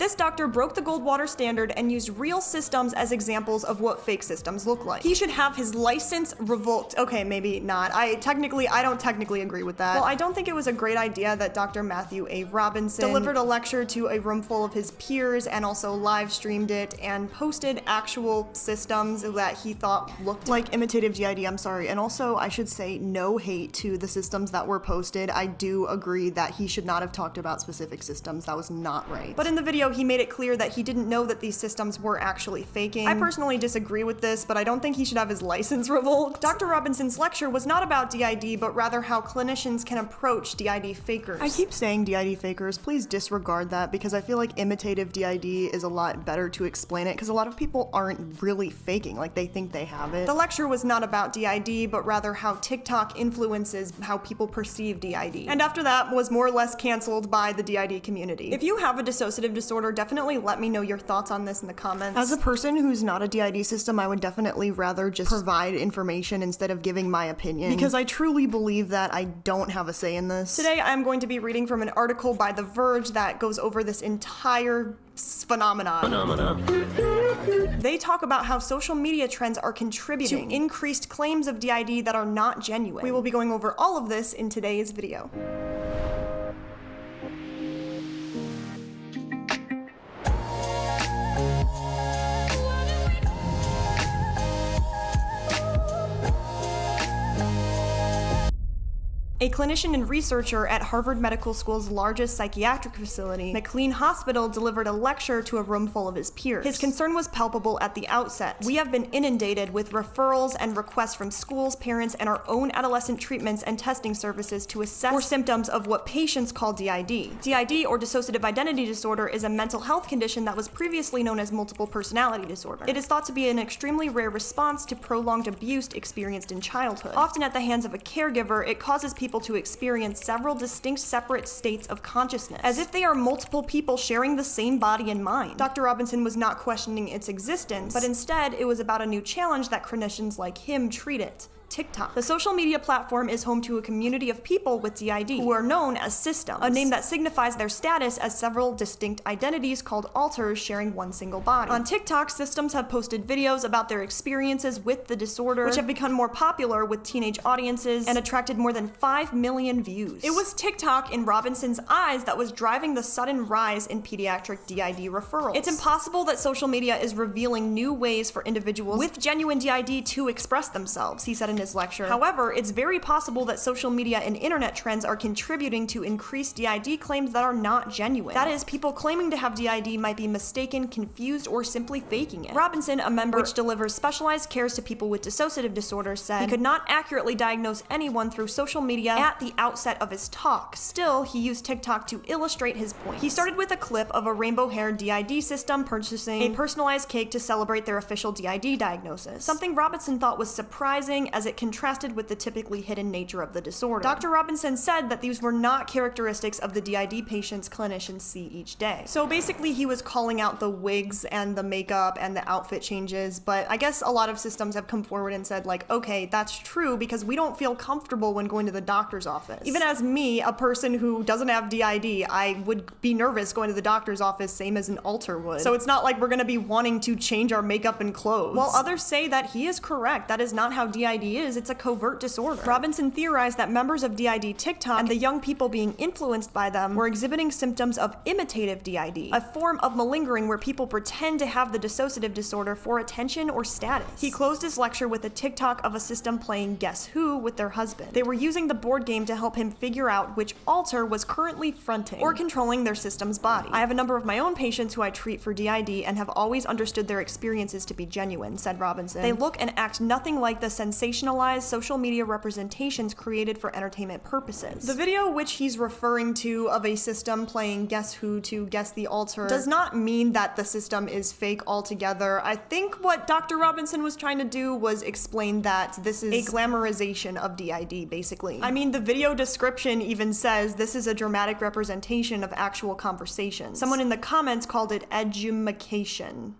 This doctor broke the Goldwater standard and used real systems as examples of what fake systems look like. He should have his license revoked. Okay, maybe not. I don't technically agree with that. Well, I don't think it was a great idea that Dr. Matthew A. Robinson delivered a lecture to a room full of his peers and also live streamed it and posted actual systems that he thought looked like imitative DID. I'm sorry. And also, I should say no hate to the systems that were posted. I do agree that he should not have talked about specific systems. That was not right. But in the video, he made it clear that he didn't know that these systems were actually faking. I personally disagree with this, but I don't think he should have his license revoked. Dr. Robinson's lecture was not about DID, but rather how clinicians can approach DID fakers. I keep saying DID fakers. Please disregard that because I feel like imitative DID is a lot better to explain it because a lot of people aren't really faking, like they think they have it. The lecture was not about DID, but rather how TikTok influences how people perceive DID. And after that was more or less canceled by the DID community. If you have a dissociative disorder, definitely let me know your thoughts on this in the comments. As a person who's not a DID system, I would definitely rather just provide information instead of giving my opinion because I truly believe that I don't have a say in this. Today, I'm going to be reading from an article by The Verge that goes over this entire phenomenon. They talk about how social media trends are contributing to increased claims of DID that are not genuine. We will be going over all of this in today's video. A clinician and researcher at Harvard Medical School's largest psychiatric facility, McLean Hospital, delivered a lecture to a room full of his peers. His concern was palpable at the outset. We have been inundated with referrals and requests from schools, parents, and our own adolescent treatments and testing services to assess for symptoms of what patients call DID. DID, or dissociative identity disorder, is a mental health condition that was previously known as multiple personality disorder. It is thought to be an extremely rare response to prolonged abuse experienced in childhood. Often at the hands of a caregiver, it causes people to experience several distinct separate states of consciousness, as if they are multiple people sharing the same body and mind. Dr. Robinson was not questioning its existence, but instead it was about a new challenge that clinicians like him treat it. TikTok. The social media platform is home to a community of people with DID who are known as systems, a name that signifies their status as several distinct identities called alters sharing one single body. On TikTok, systems have posted videos about their experiences with the disorder, which have become more popular with teenage audiences and attracted more than 5 million views. It was TikTok in Robinson's eyes that was driving the sudden rise in pediatric DID referrals. It's impossible that social media is revealing new ways for individuals with genuine DID to express themselves, he said in his lecture. However, it's very possible that social media and internet trends are contributing to increased DID claims that are not genuine. That is, people claiming to have DID might be mistaken, confused, or simply faking it. Robinson, a member which delivers specialized cares to people with dissociative disorders, said he could not accurately diagnose anyone through social media at the outset of his talk. Still, he used TikTok to illustrate his point. He started with a clip of a rainbow-haired DID system purchasing a personalized cake to celebrate their official DID diagnosis, something Robinson thought was surprising as it contrasted with the typically hidden nature of the disorder. Dr. Robinson said that these were not characteristics of the DID patients clinicians see each day. So basically he was calling out the wigs and the makeup and the outfit changes, but I guess a lot of systems have come forward and said like, okay, that's true because we don't feel comfortable when going to the doctor's office. Even as me, a person who doesn't have DID, I would be nervous going to the doctor's office, same as an alter would. So it's not like we're gonna be wanting to change our makeup and clothes. While others say that he is correct, that is not how DID is, it's a covert disorder. Robinson theorized that members of DID TikTok and the young people being influenced by them were exhibiting symptoms of imitative DID, a form of malingering where people pretend to have the dissociative disorder for attention or status. He closed his lecture with a TikTok of a system playing Guess Who with their husband. They were using the board game to help him figure out which alter was currently fronting or controlling their system's body. I have a number of my own patients who I treat for DID and have always understood their experiences to be genuine, said Robinson. They look and act nothing like the sensationalized social media representations created for entertainment purposes. The video which he's referring to of a system playing Guess Who to guess the alter does not mean that the system is fake altogether. I think what Dr. Robinson was trying to do was explain that this is a glamorization of DID, basically. I mean, the video description even says this is a dramatic representation of actual conversations. Someone in the comments called it edumacation.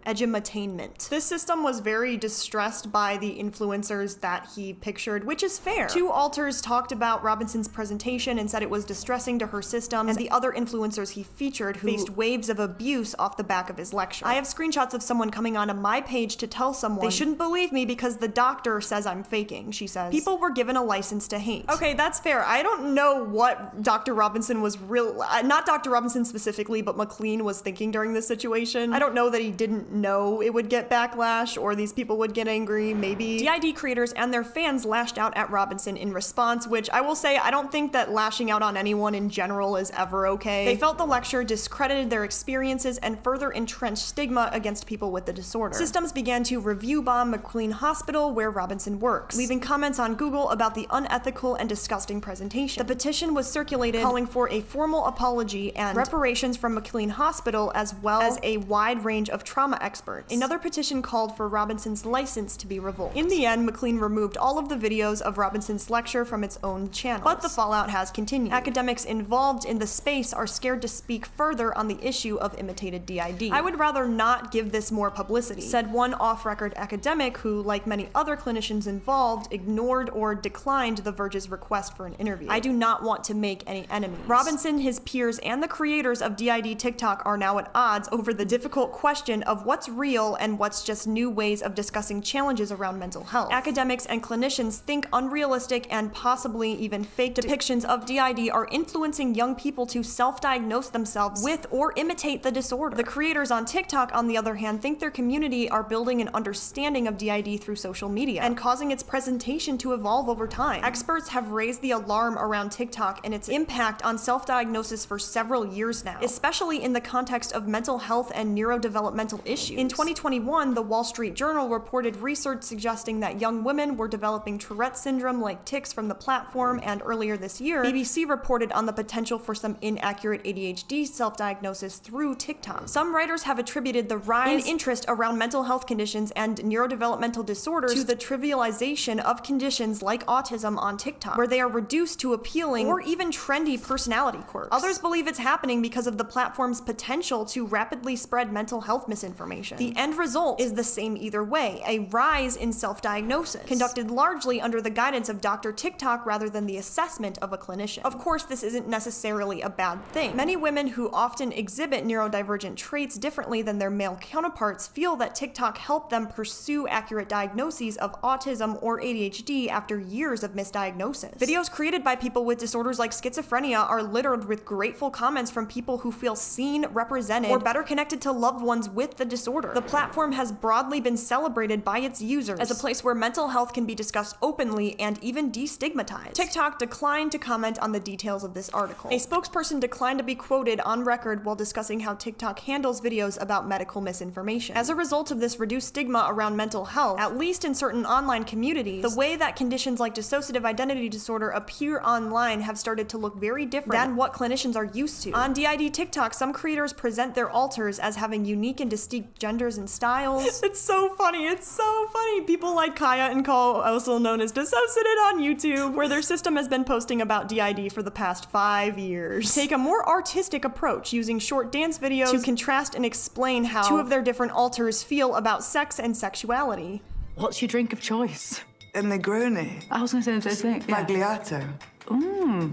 edumatainment. This system was very distressed by the influencers that he pictured, which is fair. 2 alters talked about Robinson's presentation and said it was distressing to her systems, and the other influencers he featured who faced waves of abuse off the back of his lecture. I have screenshots of someone coming onto my page to tell someone they shouldn't believe me because the doctor says I'm faking, she says. People were given a license to hate. Okay, that's fair. I don't know what Dr. Robinson was not Dr. Robinson specifically, but McLean was thinking during this situation. I don't know that he didn't know it would get backlash or these people would get angry, maybe. DID creators and their fans lashed out at Robinson in response, which I will say I don't think that lashing out on anyone in general is ever okay. They felt the lecture discredited their experiences and further entrenched stigma against people with the disorder. Systems began to review bomb McLean Hospital, where Robinson works, leaving comments on Google about the unethical and disgusting presentation. The petition was circulated calling for a formal apology and reparations from McLean Hospital, as well as a wide range of trauma experts. Another petition called for Robinson's license to be revoked. In the end, McLean removed all of the videos of Robinson's lecture from its own channel, but the fallout has continued. Academics involved in the space are scared to speak further on the issue of imitated DID. I would rather not give this more publicity, said one off-record academic who, like many other clinicians involved, ignored or declined The Verge's request for an interview. I do not want to make any enemies. Robinson, his peers, and the creators of DID TikTok are now at odds over the difficult question of what's real and what's just new ways of discussing challenges around mental health. Academics and clinicians think unrealistic and possibly even fake depictions of DID are influencing young people to self-diagnose themselves with or imitate the disorder. The creators on TikTok, on the other hand, think their community are building an understanding of DID through social media and causing its presentation to evolve over time. Experts have raised the alarm around TikTok and its impact on self-diagnosis for several years now, especially in the context of mental health and neurodevelopmental issues. In 2021, the Wall Street Journal reported research suggesting that young women were developing Tourette syndrome-like tics from the platform, and earlier this year, BBC reported on the potential for some inaccurate ADHD self-diagnosis through TikTok. Some writers have attributed the rise in interest around mental health conditions and neurodevelopmental disorders to the trivialization of conditions like autism on TikTok, where they are reduced to appealing or even trendy personality quirks. Others believe it's happening because of the platform's potential to rapidly spread mental health misinformation. The end result is the same either way, a rise in self-diagnosis, conducted largely under the guidance of Dr. TikTok rather than the assessment of a clinician. Of course, this isn't necessarily a bad thing. Many women who often exhibit neurodivergent traits differently than their male counterparts feel that TikTok helped them pursue accurate diagnoses of autism or ADHD after years of misdiagnosis. Videos created by people with disorders like schizophrenia are littered with grateful comments from people who feel seen, represented, or better connected to loved ones with the disorder. The platform has broadly been celebrated by its users as a place where mental health can be discussed openly and even destigmatized. TikTok declined to comment on the details of this article. A spokesperson declined to be quoted on record while discussing how TikTok handles videos about medical misinformation. As a result of this reduced stigma around mental health, at least in certain online communities, the way that conditions like dissociative identity disorder appear online have started to look very different than what clinicians are used to. On DID TikTok, some creators present their alters as having unique and distinct genders and styles. It's so funny. It's so funny. People like kya&co, also known as DissociaDID on YouTube, where their system has been posting about DID for the past 5 years, take a more artistic approach, using short dance videos to contrast and explain how 2 of their different alters feel about sex and sexuality. What's your drink of choice? A Negroni. I was going to say the same thing. Magliato.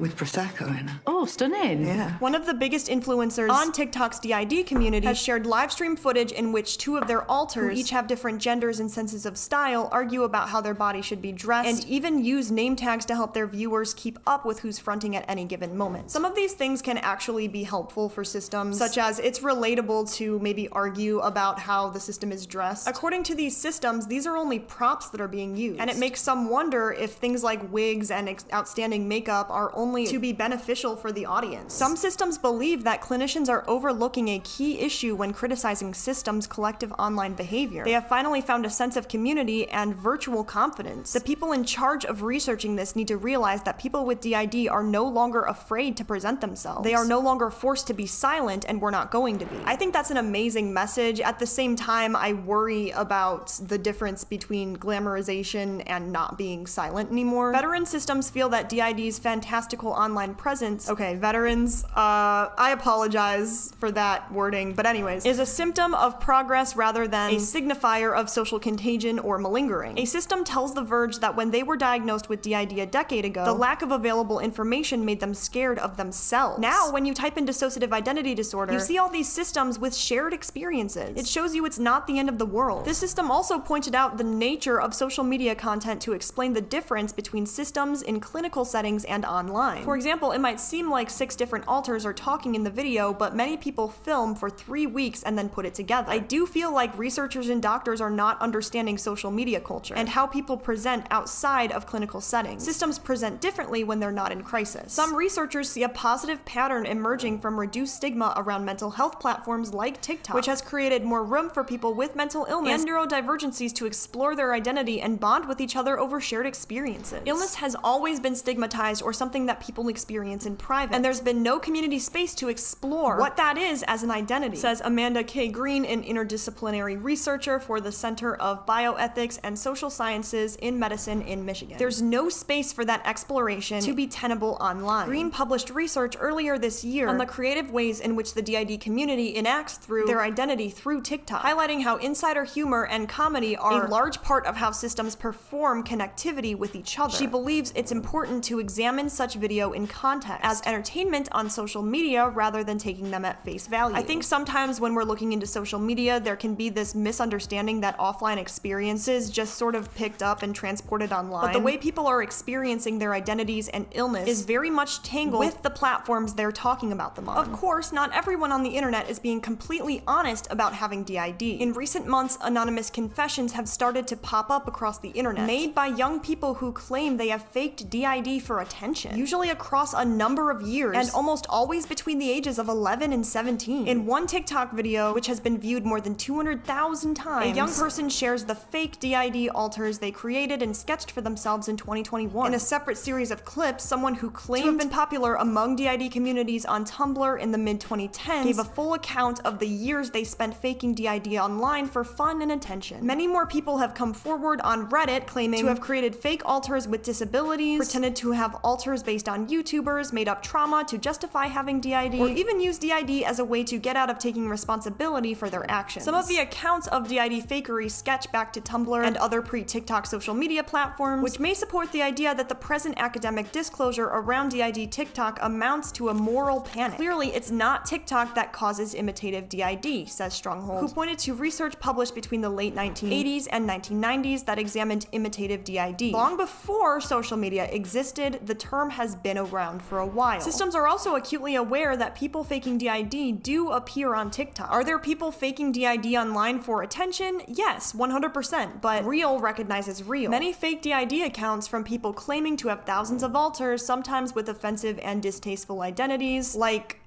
With Prosecco in it. Oh, stunning. Yeah. One of the biggest influencers on TikTok's DID community has shared live stream footage in which 2 of their alters, who each have different genders and senses of style, argue about how their body should be dressed and even use name tags to help their viewers keep up with who's fronting at any given moment. Some of these things can actually be helpful for systems, such as it's relatable to maybe argue about how the system is dressed. According to these systems, these are only props that are being used, and it makes some wonder if things like wigs and outstanding makeup are only to be beneficial for the audience. Some systems believe that clinicians are overlooking a key issue when criticizing systems' collective online behavior. They have finally found a sense of community and virtual confidence. The people in charge of researching this need to realize that people with DID are no longer afraid to present themselves. They are no longer forced to be silent, and we're not going to be. I think that's an amazing message. At the same time, I worry about the difference between glamorization and not being silent anymore. Veteran systems feel that DIDs DID's fantastical online presence, okay, veterans, I apologize for that wording, but anyways, is a symptom of progress rather than a signifier of social contagion or malingering. A system tells The Verge that when they were diagnosed with DID a decade ago, the lack of available information made them scared of themselves. Now, when you type in dissociative identity disorder, you see all these systems with shared experiences. It shows you it's not the end of the world. This system also pointed out the nature of social media content to explain the difference between systems in clinical settings and online. For example, it might seem like 6 different alters are talking in the video, but many people film for 3 weeks and then put it together. I do feel like researchers and doctors are not understanding social media culture and how people present outside of clinical settings. Systems present differently when they're not in crisis. Some researchers see a positive pattern emerging from reduced stigma around mental health platforms like TikTok, which has created more room for people with mental illness and neurodivergencies to explore their identity and bond with each other over shared experiences. Illness has always been stigmatized or something that people experience in private, and there's been no community space to explore what that is as an identity, says Amanda K. Green, an interdisciplinary researcher for the Center of Bioethics and Social Sciences in Medicine in Michigan. There's no space for that exploration to be tenable online. Green published research earlier this year on the creative ways in which the DID community enacts through their identity through TikTok, highlighting how insider humor and comedy are a large part of how systems perform connectivity with each other. She believes it's important to examine such video in context as entertainment on social media rather than taking them at face value. I think sometimes when we're looking into social media, there can be this misunderstanding that offline experiences just sort of picked up and transported online. But the way people are experiencing their identities and illness is very much tangled with the platforms they're talking about them on. Of course, not everyone on the internet is being completely honest about having DID. In recent months, anonymous confessions have started to pop up across the internet, made by young people who claim they have faked DID for attention, usually across a number of years, and almost always between the ages of 11 and 17. In one TikTok video, which has been viewed more than 200,000 times, a young person shares the fake DID alters they created and sketched for themselves in 2021. In a separate series of clips, someone who claimed to have been popular among DID communities on Tumblr in the mid-2010s gave a full account of the years they spent faking DID online for fun and attention. Many more people have come forward on Reddit claiming to have created fake alters with disabilities, pretended to have alters based on YouTubers, made up trauma to justify having DID, or even used DID as a way to get out of taking responsibility for their actions. Some of the accounts of DID fakery sketch back to Tumblr and other pre-TikTok social media platforms, which may support the idea that the present academic disclosure around DID TikTok amounts to a moral panic. Clearly, it's not TikTok that causes imitative DID, says Stronghold, who pointed to research published between the late 1980s and 1990s that examined imitative DID. Long before social media existed, the term has been around for a while. Systems are also acutely aware that people faking DID do appear on TikTok. Are there people faking DID online for attention? Yes, 100%, but real recognizes real. Many fake DID accounts from people claiming to have thousands of alters, sometimes with offensive and distasteful identities, like,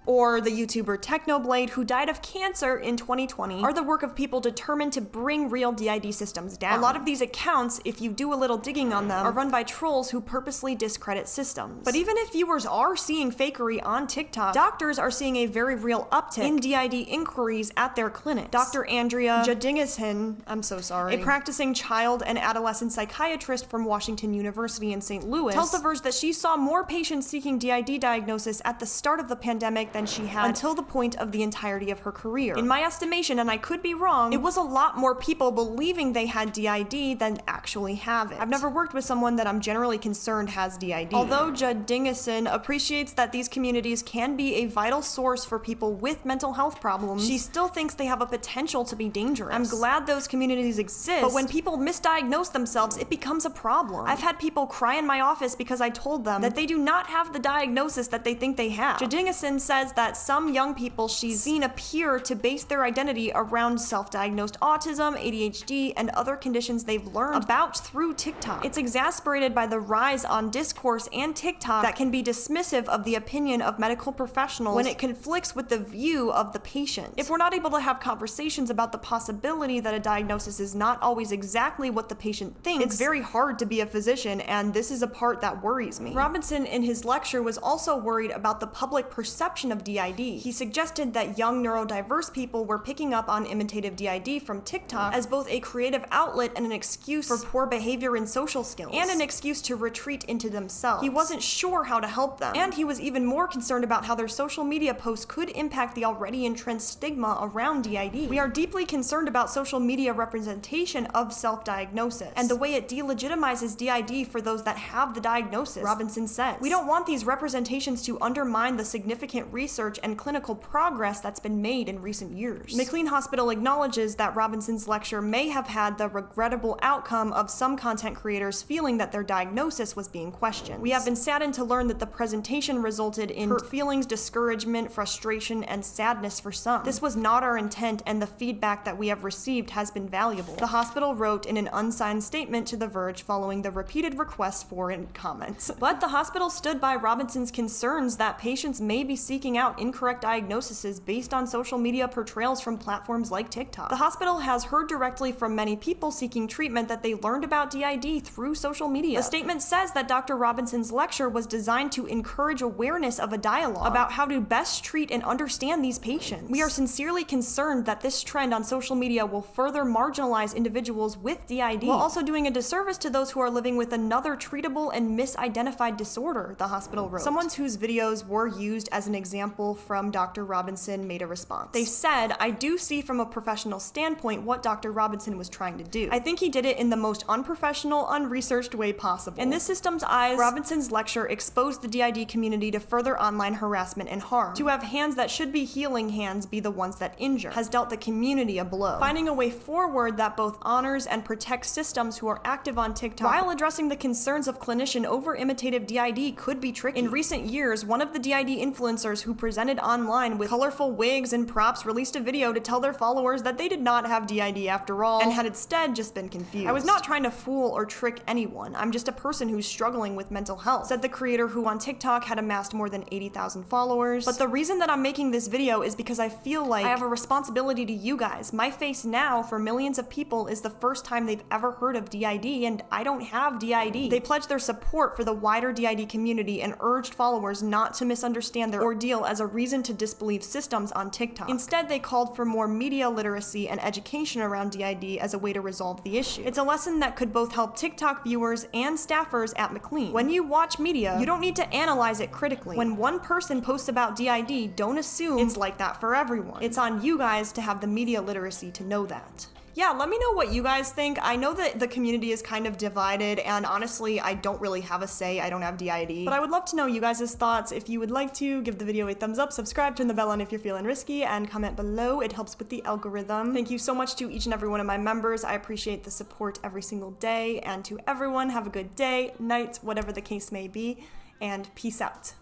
or the YouTuber Technoblade, who died of cancer in 2020, are the work of people determined to bring real DID systems down. A lot of these accounts, if you do a little digging on them, are run by trolls who purposely discredit systems. But even if viewers are seeing fakery on TikTok, doctors are seeing a very real uptick in DID inquiries at their clinics. Dr. Andrea Jadingason, I'm so sorry, a practicing child and adolescent psychiatrist from Washington University in St. Louis, tells The Verge that she saw more patients seeking DID diagnosis at the start of the pandemic than she had until the point of the entirety of her career. In my estimation, and I could be wrong, it was a lot more people believing they had DID than actually have it. I've never worked with someone that I'm generally concerned has DID. Although Jadingason appreciates that these communities can be a vital source for people with mental health problems, she still thinks they have a potential to be dangerous. I'm glad those communities exist, but when people misdiagnose themselves, it becomes a problem. I've had people cry in my office because I told them that they do not have the diagnosis that they think they have. Jadingason says that some young people she's seen appear to base their identity around self-diagnosed autism, ADHD, and other conditions they've learned about through TikTok. It's exacerbated by the rise on discourse and TikTok that can be dismissive of the opinion of medical professionals when it conflicts with the view of the patient. If we're not able to have conversations about the possibility that a diagnosis is not always exactly what the patient thinks, it's very hard to be a physician, and this is a part that worries me. Robinson, in his lecture, was also worried about the public perception of of DID. He suggested that young neurodiverse people were picking up on imitative DID from TikTok as both a creative outlet and an excuse for poor behavior and social skills, and an excuse to retreat into themselves. He wasn't sure how to help them, and he was even more concerned about how their social media posts could impact the already entrenched stigma around DID. We are deeply concerned about social media representation of self-diagnosis, and the way it delegitimizes DID for those that have the diagnosis, Robinson says. We don't want these representations to undermine the significant research and clinical progress that's been made in recent years. McLean Hospital acknowledges that Robinson's lecture may have had the regrettable outcome of some content creators feeling that their diagnosis was being questioned. We have been saddened to learn that the presentation resulted in hurt feelings, discouragement, frustration, and sadness for some. This was not our intent, and the feedback that we have received has been valuable, the hospital wrote in an unsigned statement to The Verge following the repeated requests for comments. But the hospital stood by Robinson's concerns that patients may be seeking out incorrect diagnoses based on social media portrayals from platforms like TikTok. The hospital has heard directly from many people seeking treatment that they learned about DID through social media. The statement says that Dr. Robinson's lecture was designed to encourage awareness of a dialogue about how to best treat and understand these patients. We are sincerely concerned that this trend on social media will further marginalize individuals with DID, while also doing a disservice to those who are living with another treatable and misidentified disorder, the hospital wrote. Someone whose videos were used as an example from Dr. Robinson made a response. They said, "I do see from a professional standpoint what Dr. Robinson was trying to do. I think he did it in the most unprofessional, unresearched way possible." In this system's eyes, Robinson's lecture exposed the DID community to further online harassment and harm. To have hands that should be healing hands be the ones that injure has dealt the community a blow. Finding a way forward that both honors and protects systems who are active on TikTok while addressing the concerns of clinician over imitative DID could be tricky. In recent years, one of the DID influencers who presented online with colorful wigs and props released a video to tell their followers that they did not have DID after all, and had instead just been confused. "I was not trying to fool or trick anyone. I'm just a person who's struggling with mental health," said the creator, who on TikTok had amassed more than 80,000 followers. "But the reason that I'm making this video is because I feel like I have a responsibility to you guys. My face now for millions of people is the first time they've ever heard of DID, and I don't have DID." They pledged their support for the wider DID community and urged followers not to misunderstand their ordeal as a reason to disbelieve systems on TikTok. Instead, they called for more media literacy and education around DID as a way to resolve the issue. It's a lesson that could both help TikTok viewers and staffers at McLean. When you watch media, you don't need to analyze it critically. When one person posts about DID, don't assume it's like that for everyone. It's on you guys to have the media literacy to know that. Yeah, let me know what you guys think. I know that the community is kind of divided, and honestly, I don't really have a say. I don't have DID. But I would love to know you guys' thoughts. If you would like to, give the video a thumbs up, subscribe, turn the bell on if you're feeling risky, and comment below. It helps with the algorithm. Thank you so much to each and every one of my members. I appreciate the support every single day. And to everyone, have a good day, night, whatever the case may be, and peace out.